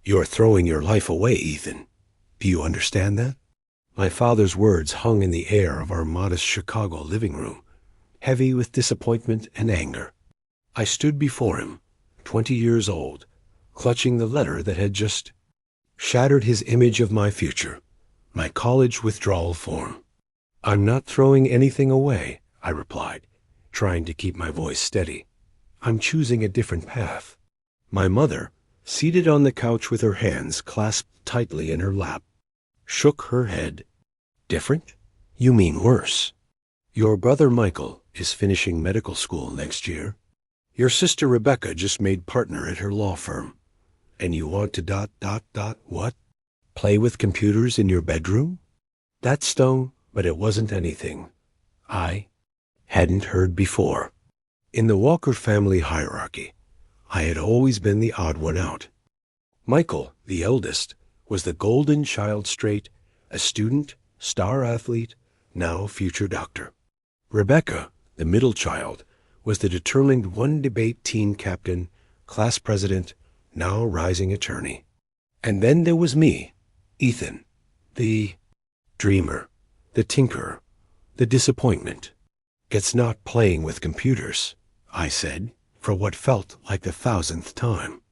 You're throwing your life away, Ethan. Do you understand that? My father's words hung in the air of our modest Chicago living room, heavy with disappointment and anger. I stood before him, 20 years old, clutching the letter that had just shattered his image of my future, my college withdrawal form. I'm not throwing anything away, I replied, trying to keep my voice steady. I'm choosing a different path. My mother, seated on the couch with her hands clasped tightly in her lap, shook her head. Different? You mean worse. Your brother Michael is finishing medical school next year. Your sister Rebecca just made partner at her law firm. And you want to what? Play with computers in your bedroom? That stung, but it wasn't anything I hadn't heard before. In the Walker family hierarchy, I had always been the odd one out. Michael, the eldest, was the golden child straight, a student, star athlete, now future doctor. Rebecca, the middle child, was the determined one-debate team captain, class president, now rising attorney. And then there was me, Ethan, the dreamer, the tinkerer, the disappointment. It's not playing with computers, I said, for what felt like the 1,000th time.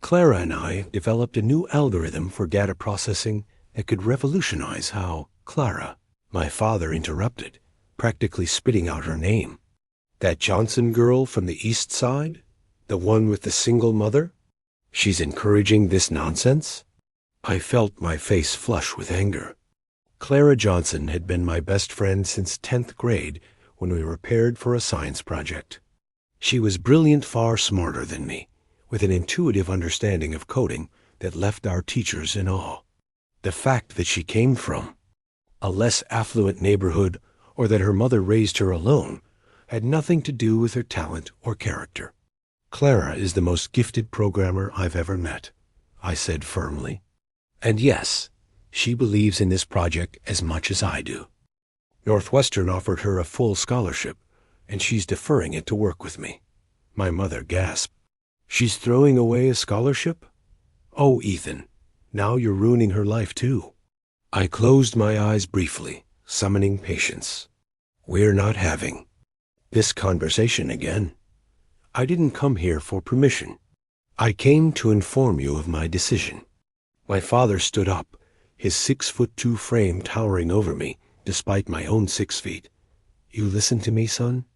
Clara and I developed a new algorithm for data processing that could revolutionize how Clara, my father interrupted, practically spitting out her name. That Johnson girl from the East Side? The one with the single mother? She's encouraging this nonsense? I felt my face flush with anger. Clara Johnson had been my best friend since 10th grade when we were paired for a science project. She was brilliant, far smarter than me, with an intuitive understanding of coding that left our teachers in awe. The fact that she came from a less affluent neighborhood or that her mother raised her alone had nothing to do with her talent or character. Clara is the most gifted programmer I've ever met, I said firmly. And yes, she believes in this project as much as I do. Northwestern offered her a full scholarship, and she's deferring it to work with me. My mother gasped. She's throwing away a scholarship? Oh, Ethan, now you're ruining her life too. I closed my eyes briefly, summoning patience. We're not having this conversation again. I didn't come here for permission. I came to inform you of my decision. My father stood up, his 6'2" frame towering over me, despite my own 6 feet. You listen to me, son?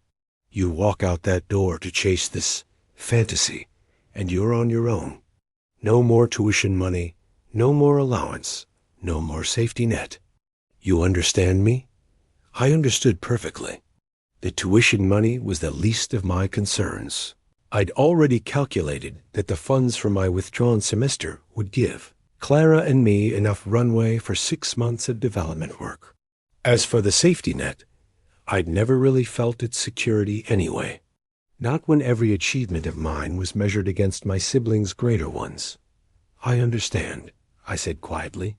You walk out that door to chase this fantasy, and you're on your own. No more tuition money, no more allowance, no more safety net. You understand me? I understood perfectly. The tuition money was the least of my concerns. I'd already calculated that the funds from my withdrawn semester would give Clara and me enough runway for 6 months of development work. As for the safety net, I'd never really felt its security anyway. Not when every achievement of mine was measured against my siblings' greater ones. I understand, I said quietly.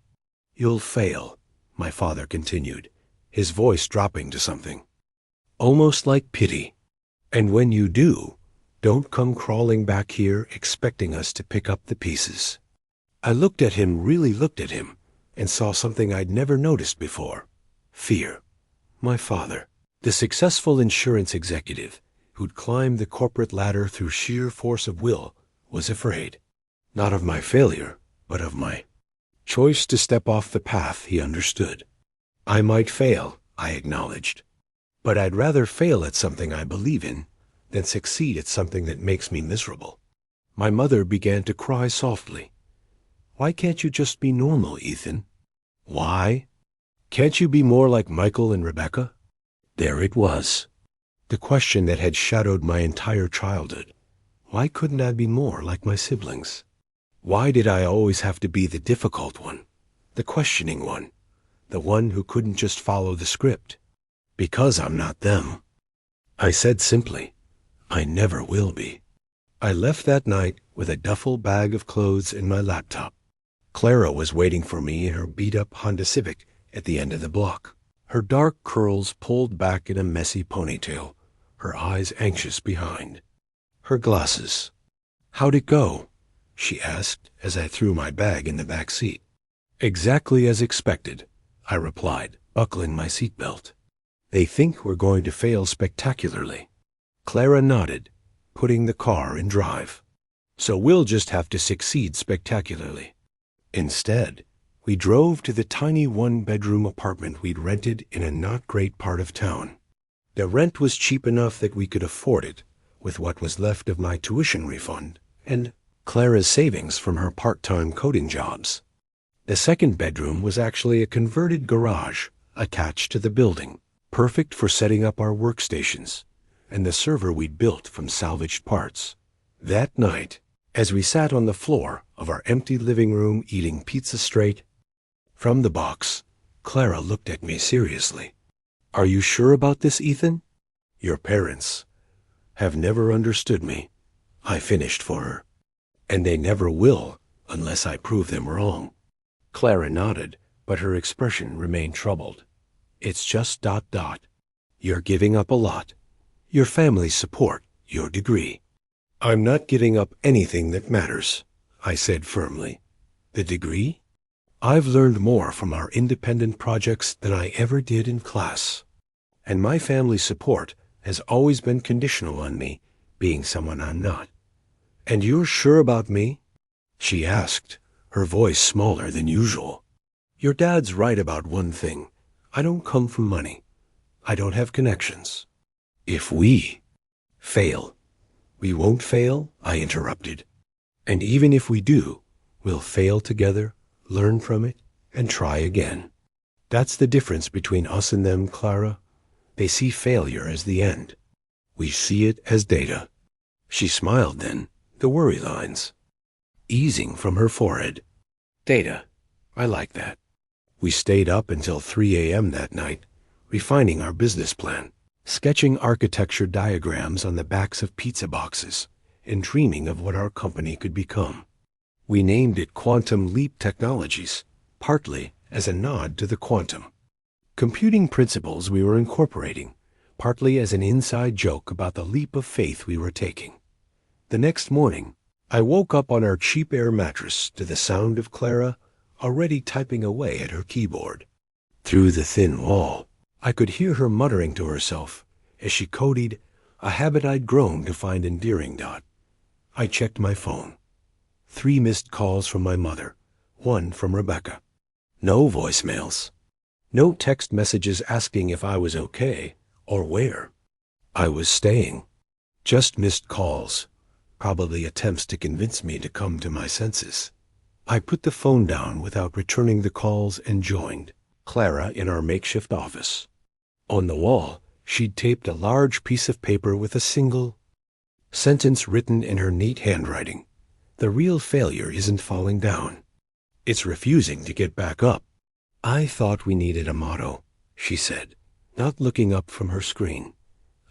You'll fail, my father continued, his voice dropping to something almost like pity. And when you do, don't come crawling back here expecting us to pick up the pieces. I looked at him, really looked at him, and saw something I'd never noticed before. Fear. My father, the successful insurance executive who'd climbed the corporate ladder through sheer force of will, was afraid. Not of my failure, but of my choice to step off the path he understood. I might fail, I acknowledged, but I'd rather fail at something I believe in than succeed at something that makes me miserable. My mother began to cry softly. Why can't you just be normal, Ethan? Why? Can't you be more like Michael and Rebecca? There it was. The question that had shadowed my entire childhood. Why couldn't I be more like my siblings? Why did I always have to be the difficult one, the questioning one, the one who couldn't just follow the script? Because I'm not them. I said simply, I never will be. I left that night with a duffel bag of clothes in my laptop. Clara was waiting for me in her beat-up Honda Civic at the end of the block, her dark curls pulled back in a messy ponytail, her eyes anxious behind. Her glasses. How'd it go? she asked as I threw my bag in the back seat. Exactly as expected, I replied, buckling my seatbelt. They think we're going to fail spectacularly. Clara nodded, putting the car in drive. So we'll just have to succeed spectacularly. Instead, we drove to the tiny one-bedroom apartment we'd rented in a not great part of town. The rent was cheap enough that we could afford it, with what was left of my tuition refund and Clara's savings from her part-time coding jobs. The second bedroom was actually a converted garage attached to the building, perfect for setting up our workstations and the server we'd built from salvaged parts. That night, as we sat on the floor of our empty living room eating pizza straight from the box, Clara looked at me seriously. "Are you sure about this, Ethan? Your parents have never understood me," I finished for her. "And they never will unless I prove them wrong." Clara nodded, but her expression remained troubled. "It's just ... You're giving up a lot. Your family's support, your degree." "I'm not giving up anything that matters," I said firmly. "The degree? I've learned more from our independent projects than I ever did in class. And my family's support has always been conditional on me being someone I'm not." "And you're sure about me?" she asked, her voice smaller than usual. "Your dad's right about one thing. I don't come from money. I don't have connections. If we fail..." "We won't fail," I interrupted. "And even if we do, we'll fail together, learn from it, and try again. That's the difference between us and them, Clara. They see failure as the end. We see it as data." She smiled then, the worry lines easing from her forehead. "Data. I like that." We stayed up until 3 a.m. that night, refining our business plan, sketching architecture diagrams on the backs of pizza boxes, and dreaming of what our company could become. We named it Quantum Leap Technologies, partly as a nod to the quantum computing principles we were incorporating, partly as an inside joke about the leap of faith we were taking. The next morning, I woke up on our cheap air mattress to the sound of Clara already typing away at her keyboard. Through the thin wall, I could hear her muttering to herself as she coded a habit I'd grown to find endearing. I checked my phone. 3 missed calls from my mother, 1 from Rebecca. No voicemails. No text messages asking if I was okay or where I was staying. Just missed calls, probably attempts to convince me to come to my senses. I put the phone down without returning the calls and joined Clara in our makeshift office. On the wall, she'd taped a large piece of paper with a single sentence written in her neat handwriting. "The real failure isn't falling down. It's refusing to get back up." "I thought we needed a motto," she said, not looking up from her screen.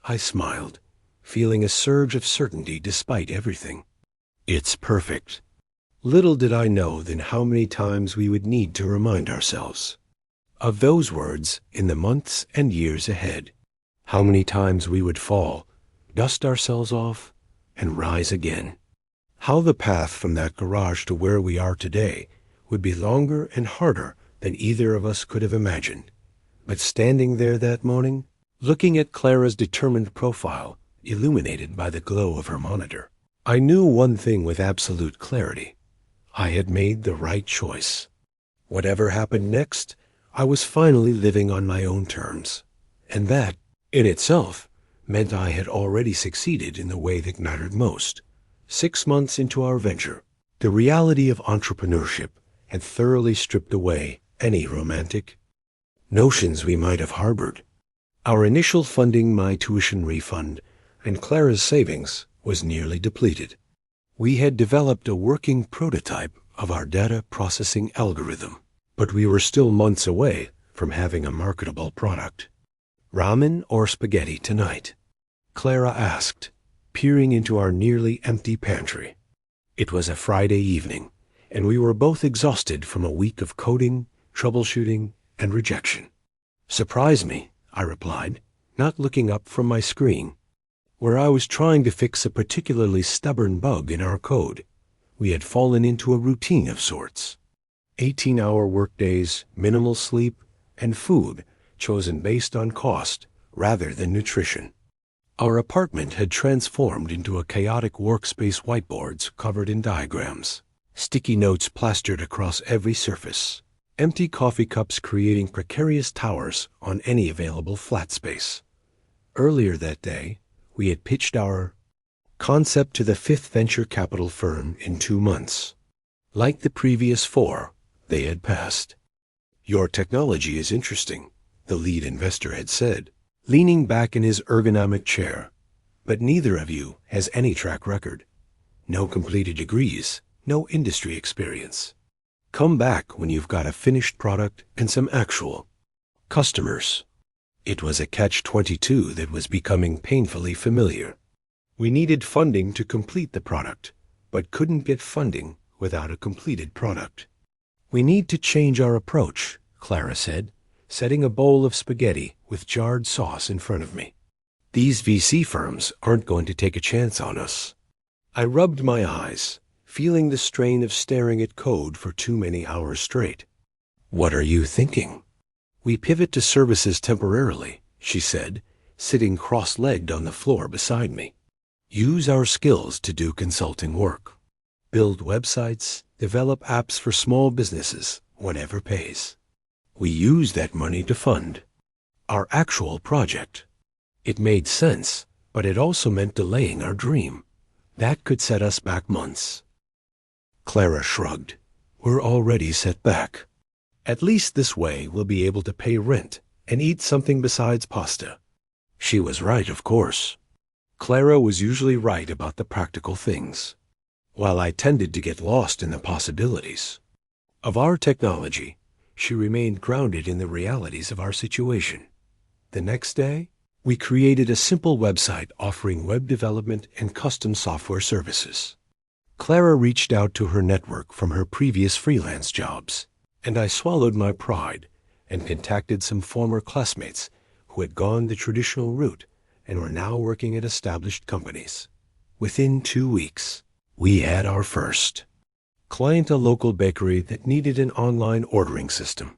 I smiled, feeling a surge of certainty despite everything. "It's perfect." Little did I know then how many times we would need to remind ourselves of those words in the months and years ahead. How many times we would fall, dust ourselves off, and rise again. How the path from that garage to where we are today would be longer and harder than either of us could have imagined. But standing there that morning, looking at Clara's determined profile, illuminated by the glow of her monitor, I knew one thing with absolute clarity. I had made the right choice. Whatever happened next, I was finally living on my own terms. And that, in itself, meant I had already succeeded in the way that mattered most. 6 months into our venture, the reality of entrepreneurship had thoroughly stripped away any romantic notions we might have harbored. Our initial funding, my tuition refund, and Clara's savings was nearly depleted. We had developed a working prototype of our data processing algorithm, but we were still months away from having a marketable product. "Ramen or spaghetti tonight?" Clara asked, peering into our nearly empty pantry. It was a Friday evening, and we were both exhausted from a week of coding, troubleshooting, and rejection. "Surprise me," I replied, not looking up from my screen, where I was trying to fix a particularly stubborn bug in our code. We had fallen into a routine of sorts. 18-hour workdays, minimal sleep, and food chosen based on cost rather than nutrition. Our apartment had transformed into a chaotic workspace, whiteboards covered in diagrams, sticky notes plastered across every surface, empty coffee cups creating precarious towers on any available flat space. Earlier that day, we had pitched our concept to the fifth venture capital firm in 2 months. Like the previous 4, they had passed. "Your technology is interesting," the lead investor had said, leaning back in his ergonomic chair. "But neither of you has any track record. No completed degrees, no industry experience. Come back when you've got a finished product and some actual customers." It was a catch-22 that was becoming painfully familiar. We needed funding to complete the product, but couldn't get funding without a completed product. "We need to change our approach," Clara said, setting a bowl of spaghetti with jarred sauce in front of me. "These VC firms aren't going to take a chance on us." I rubbed my eyes, feeling the strain of staring at code for too many hours straight. "What are you thinking?" "We pivot to services temporarily," she said, sitting cross-legged on the floor beside me. "Use our skills to do consulting work. Build websites, develop apps for small businesses, whatever pays. We use that money to fund our actual project." It made sense, but it also meant delaying our dream. That could set us back months. Clara shrugged. "We're already set back. At least this way we'll be able to pay rent and eat something besides pasta." She was right, of course. Clara was usually right about the practical things, while I tended to get lost in the possibilities of our technology. She remained grounded in the realities of our situation. The next day, we created a simple website offering web development and custom software services. Clara reached out to her network from her previous freelance jobs, and I swallowed my pride and contacted some former classmates who had gone the traditional route and were now working at established companies. Within 2 weeks, we had our first client, a local bakery that needed an online ordering system.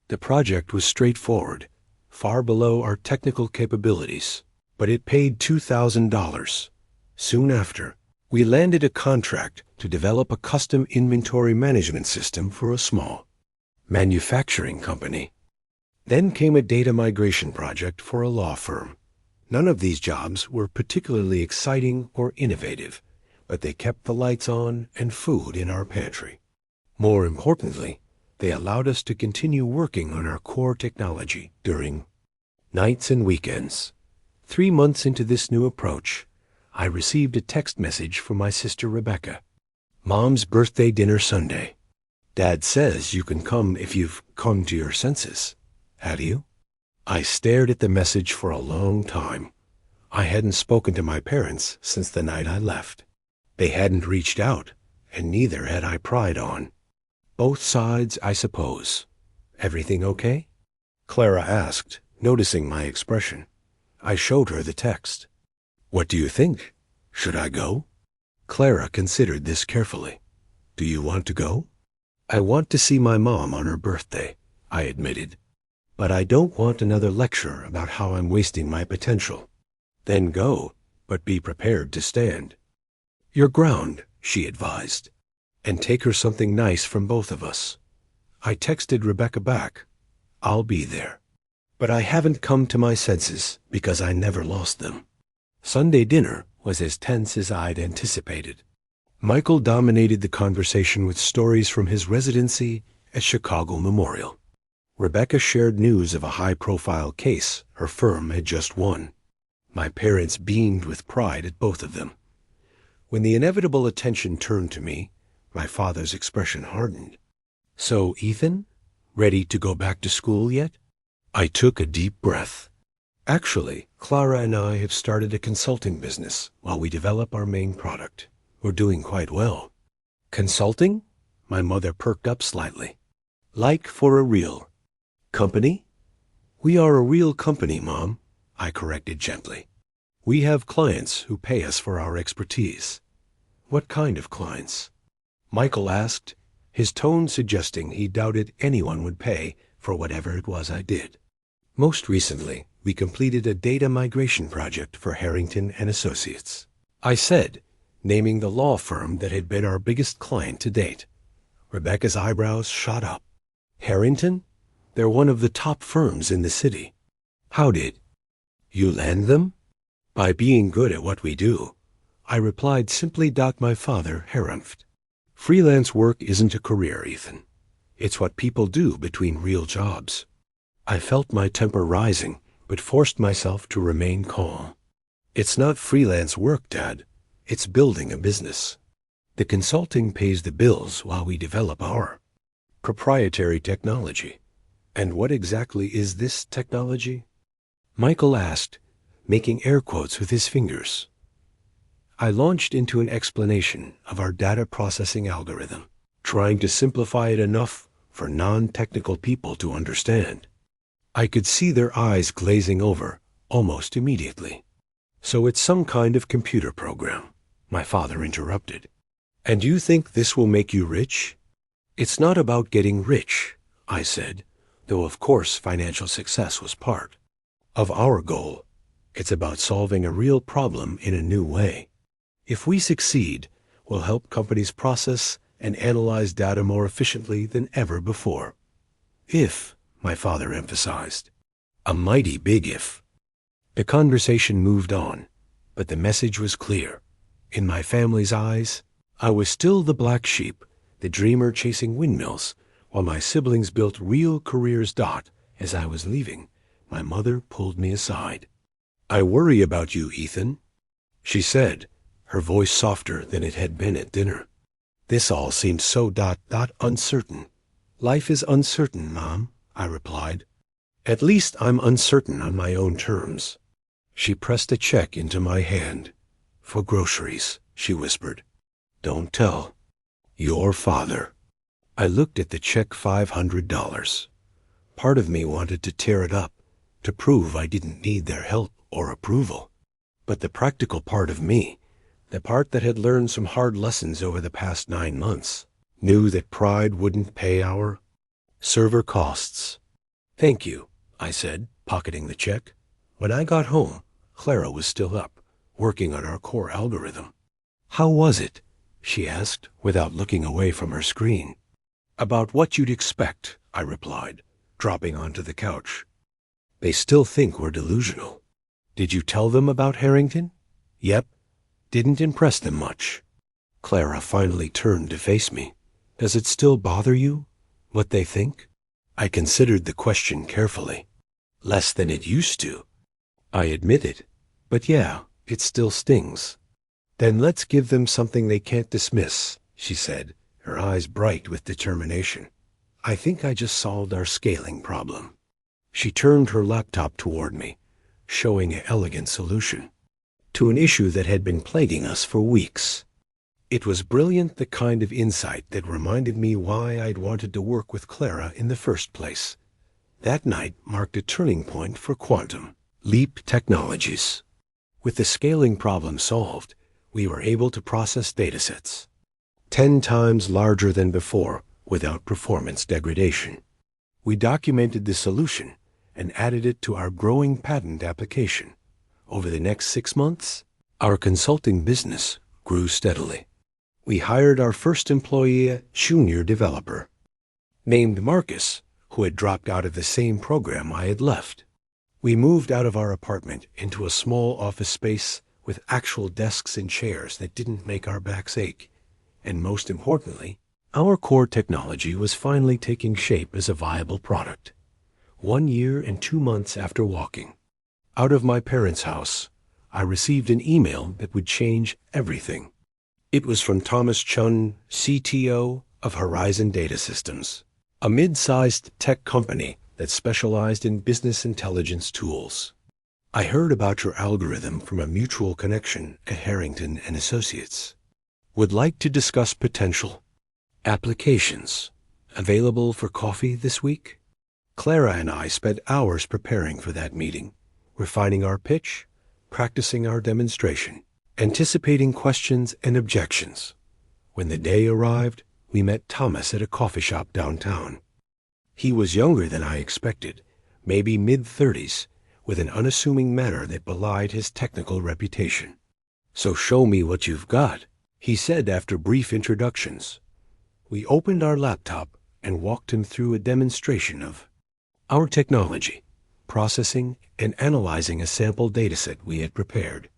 The project was straightforward, far below our technical capabilities, but it paid $2,000. Soon after, we landed a contract to develop a custom inventory management system for a small manufacturing company. Then came a data migration project for a law firm. None of these jobs were particularly exciting or innovative, but they kept the lights on and food in our pantry. More importantly, they allowed us to continue working on our core technology during nights and weekends. 3 months into this new approach, I received a text message from my sister Rebecca. "Mom's birthday dinner Sunday. Dad says you can come if you've come to your senses. Have you?" I stared at the message for a long time. I hadn't spoken to my parents since the night I left. They hadn't reached out, and neither had I pried on. Both sides, I suppose. "Everything okay?" Clara asked, noticing my expression. I showed her the text. "What do you think? Should I go?" Clara considered this carefully. "Do you want to go?" "I want to see my mom on her birthday," I admitted. "But I don't want another lecture about how I'm wasting my potential." "Then go, but be prepared to stand your ground," she advised. "And take her something nice from both of us." I texted Rebecca back, "I'll be there." But I haven't come to my senses because I never lost them. Sunday dinner was as tense as I'd anticipated. Michael dominated the conversation with stories from his residency at Chicago Memorial. Rebecca shared news of a high-profile case her firm had just won. My parents beamed with pride at both of them. When the inevitable attention turned to me, my father's expression hardened. "So, Ethan, ready to go back to school yet?" I took a deep breath. "Actually, Clara and I have started a consulting business while we develop our main product. We're doing quite well." "Consulting?" My mother perked up slightly. "Like for a real company?" "We are a real company, Mom," I corrected gently. "We have clients who pay us for our expertise." "What kind of clients?" Michael asked, his tone suggesting he doubted anyone would pay for whatever it was I did. Most recently, we completed a data migration project for Harrington and Associates, I said, naming the law firm that had been our biggest client to date. Rebecca's eyebrows shot up. Harrington? They're one of the top firms in the city. How did you land them? By being good at what we do, I replied simply. My father harumphed. Freelance work isn't a career, Ethan. It's what people do between real jobs. I felt my temper rising, but forced myself to remain calm. It's not freelance work, Dad. It's building a business. The consulting pays the bills while we develop our proprietary technology. And what exactly is this technology? Michael asked, making air quotes with his fingers. I launched into an explanation of our data processing algorithm, trying to simplify it enough for non-technical people to understand. I could see their eyes glazing over almost immediately. So it's some kind of computer program, my father interrupted. And you think this will make you rich? It's not about getting rich, I said, though of course financial success was part of our goal. It's about solving a real problem in a new way. If we succeed, we'll help companies process and analyze data more efficiently than ever before. If, my father emphasized. A mighty big if. The conversation moved on, but the message was clear. In my family's eyes, I was still the black sheep, the dreamer chasing windmills, while my siblings built real careers. As I was leaving, my mother pulled me aside. I worry about you, Ethan, she said, her voice softer than it had been at dinner. This all seemed so uncertain. Life is uncertain, Mom, I replied. At least I'm uncertain on my own terms. She pressed a check into my hand. For groceries, she whispered. Don't tell your father. I looked at the check. $500. Part of me wanted to tear it up, to prove I didn't need their help or approval. But the practical part of me, the part that had learned some hard lessons over the past 9 months, knew that pride wouldn't pay our server costs. Thank you, I said, pocketing the check. When I got home, Clara was still up, working on our core algorithm. How was it? She asked, without looking away from her screen. About what you'd expect, I replied, dropping onto the couch. They still think we're delusional. Did you tell them about Harrington? Yep. Didn't impress them much. Clara finally turned to face me. Does it still bother you, what they think? I considered the question carefully. Less than it used to, I admitted. But yeah, it still stings. Then let's give them something they can't dismiss, she said, her eyes bright with determination. I think I just solved our scaling problem. She turned her laptop toward me, showing an elegant solution to an issue that had been plaguing us for weeks. It was brilliant, the kind of insight that reminded me why I'd wanted to work with Clara in the first place. That night marked a turning point for Quantum Leap Technologies. With the scaling problem solved, we were able to process datasets 10 times larger than before without performance degradation. We documented the solution and added it to our growing patent application. Over the next 6 months, our consulting business grew steadily. We hired our first employee, a junior developer, named Marcus, who had dropped out of the same program I had left. We moved out of our apartment into a small office space with actual desks and chairs that didn't make our backs ache. And most importantly, our core technology was finally taking shape as a viable product. 1 year and 2 months after walking out of my parents' house, I received an email that would change everything. It was from Thomas Chun, CTO of Horizon Data Systems, a mid-sized tech company that specialized in business intelligence tools. I heard about your algorithm from a mutual connection at Harrington and Associates. Would like to discuss potential applications. Available for coffee this week? Clara and I spent hours preparing for that meeting, refining our pitch, practicing our demonstration, anticipating questions and objections. When the day arrived, we met Thomas at a coffee shop downtown. He was younger than I expected, maybe mid-30s, with an unassuming manner that belied his technical reputation. "So show me what you've got," he said after brief introductions. We opened our laptop and walked him through a demonstration of our technology, processing and analyzing a sample dataset we had prepared.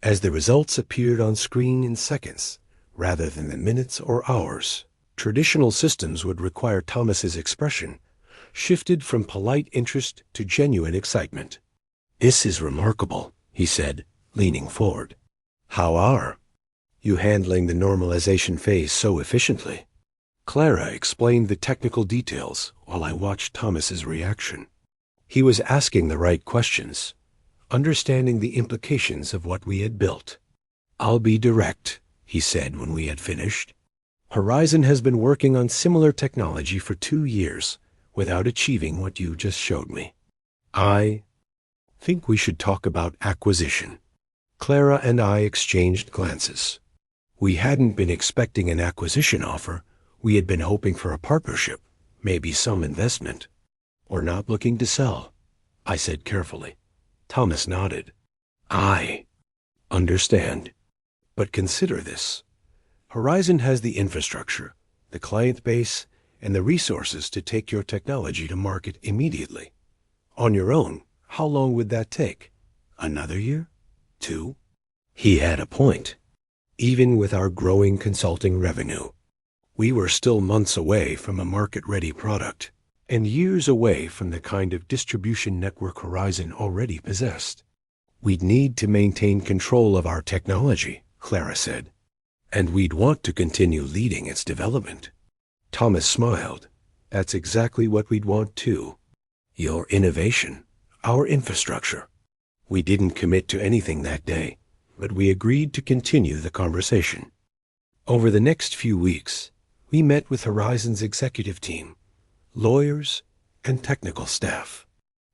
As the results appeared on screen in seconds, rather than the minutes or hours, traditional systems would require Thomas's expression shifted from polite interest to genuine excitement. "This is remarkable," he said, leaning forward. "How are you handling the normalization phase so efficiently?" Clara explained the technical details while I watched Thomas's reaction. He was asking the right questions, understanding the implications of what we had built. "I'll be direct," he said when we had finished. "Horizon has been working on similar technology for 2 years without achieving what you just showed me. I think we should talk about acquisition." Clara and I exchanged glances. We hadn't been expecting an acquisition offer. We had been hoping for a partnership, maybe some investment. "We're not looking to sell," I said carefully. Thomas nodded. "I understand. But consider this. Horizon has the infrastructure, the client base, and the resources to take your technology to market immediately. On your own, how long would that take? Another year? 2? He had a point. Even with our growing consulting revenue, we were still months away from a market-ready product, and years away from the kind of distribution network Horizon already possessed. "We'd need to maintain control of our technology," Clara said, "and we'd want to continue leading its development." Thomas smiled. "That's exactly what we'd want too. Your innovation, our infrastructure." We didn't commit to anything that day, but we agreed to continue the conversation. Over the next few weeks, we met with Horizon's executive team, lawyers, and technical staff.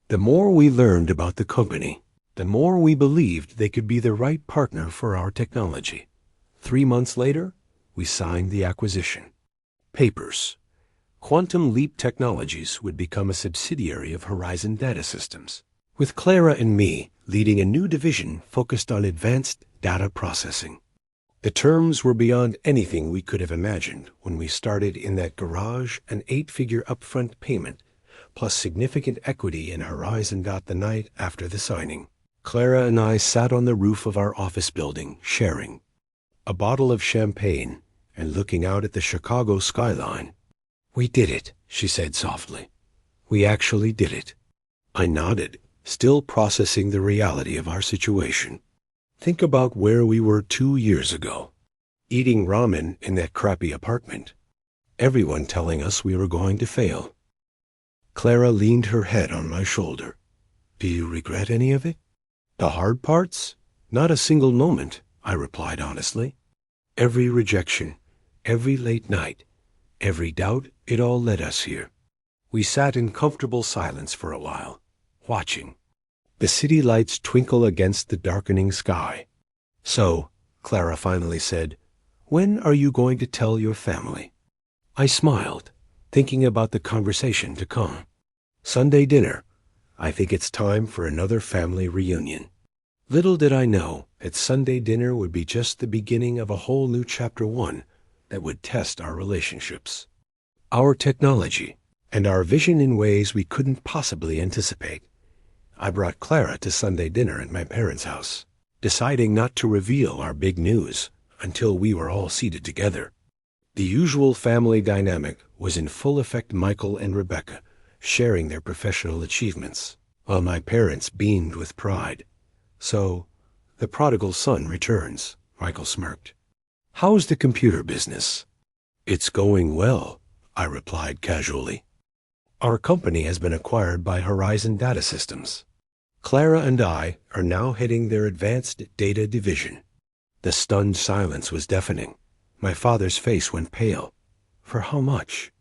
The more we learned about the company, the more we believed they could be the right partner for our technology. 3 months later, we signed the acquisition. Papers. Quantum Leap Technologies would become a subsidiary of Horizon Data Systems, with Clara and me leading a new division focused on advanced data processing. The terms were beyond anything we could have imagined when we started in that garage. An 8-figure upfront payment, plus significant equity in Horizon. The night after the signing, Clara and I sat on the roof of our office building, sharing a bottle of champagne and looking out at the Chicago skyline. "We did it," she said softly. "We actually did it." I nodded, still processing the reality of our situation. Think about where we were 2 years ago, eating ramen in that crappy apartment. Everyone telling us we were going to fail. Clara leaned her head on my shoulder. "Do you regret any of it?" "The hard parts? Not a single moment," I replied honestly. "Every rejection, every late night, every doubt, it all led us here." We sat in comfortable silence for a while, watching the city lights twinkle against the darkening sky. "So," Clara finally said, "when are you going to tell your family?" I smiled, thinking about the conversation to come. "Sunday dinner. I think it's time for another family reunion." Little did I know that Sunday dinner would be just the beginning of a whole new chapter 1 that would test our relationships, our technology, and our vision in ways we couldn't possibly anticipate. I brought Clara to Sunday dinner at my parents' house, deciding not to reveal our big news until we were all seated together. The usual family dynamic was in full effect. Michael and Rebecca sharing their professional achievements, while my parents beamed with pride. "So, the prodigal son returns," Michael smirked. "How's the computer business?" "It's going well," I replied casually. "Our company has been acquired by Horizon Data Systems. Clara and I are now heading their advanced data division." The stunned silence was deafening. My father's face went pale. "For how much?"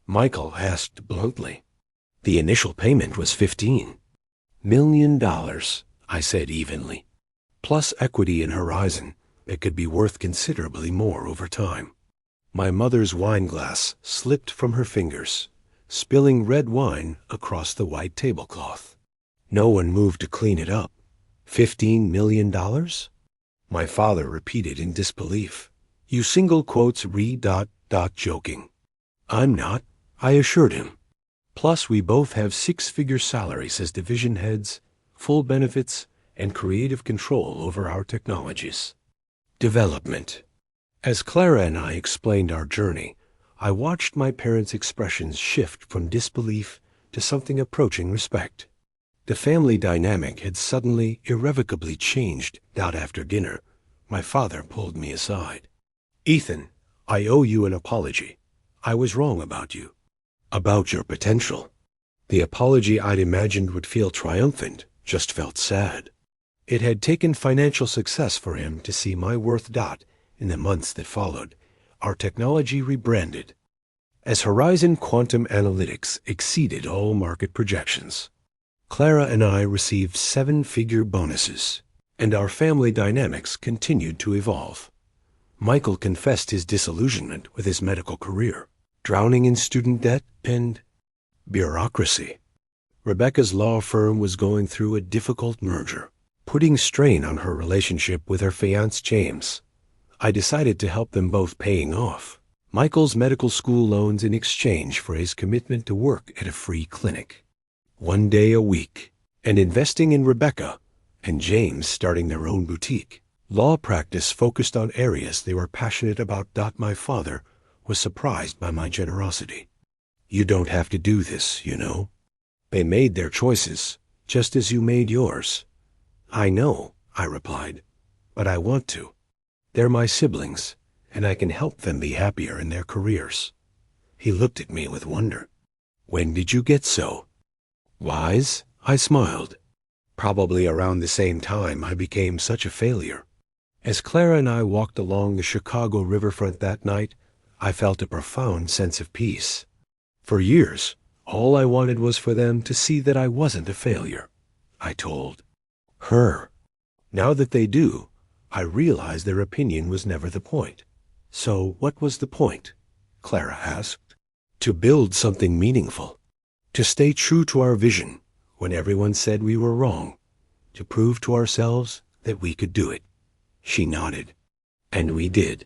Michael asked bluntly. "The initial payment was $15 million, I said evenly, "plus equity in Horizon that could be worth considerably more over time." My mother's wineglass slipped from her fingers, spilling red wine across the white tablecloth. No one moved to clean it up. $15 million? My father repeated in disbelief. You single quotes joking. I'm not, I assured him. Plus, we both have six-figure salaries as division heads, full benefits, and creative control over our technologies. Development. As Clara and I explained our journey, I watched my parents' expressions shift from disbelief to something approaching respect. The family dynamic had suddenly, irrevocably changed. Out after dinner, my father pulled me aside. Ethan, I owe you an apology. I was wrong about you. About your potential. The apology I'd imagined would feel triumphant just felt sad. It had taken financial success for him to see my worth. In the months that followed, our technology rebranded as Horizon Quantum Analytics exceeded all market projections. Clara and I received seven-figure bonuses, and our family dynamics continued to evolve. Michael confessed his disillusionment with his medical career, drowning in student debt and bureaucracy. Rebecca's law firm was going through a difficult merger, putting strain on her relationship with her fiancé James. I decided to help them both paying off Michael's medical school loans in exchange for his commitment to work at a free clinic, 1 day a week, and investing in Rebecca and James starting their own boutique. Law practice focused on areas they were passionate about. My father was surprised by my generosity. You don't have to do this, you know. They made their choices, just as you made yours. I know, I replied, but I want to. They're my siblings, and I can help them be happier in their careers. He looked at me with wonder. When did you get so wise? I smiled. Probably around the same time I became such a failure. As Clara and I walked along the Chicago riverfront that night, I felt a profound sense of peace. For years, all I wanted was for them to see that I wasn't a failure. I told her. Now that they do, I realize their opinion was never the point. So what was the point? Clara asked. To build something meaningful. To stay true to our vision when everyone said we were wrong. To prove to ourselves that we could do it. She nodded. And we did.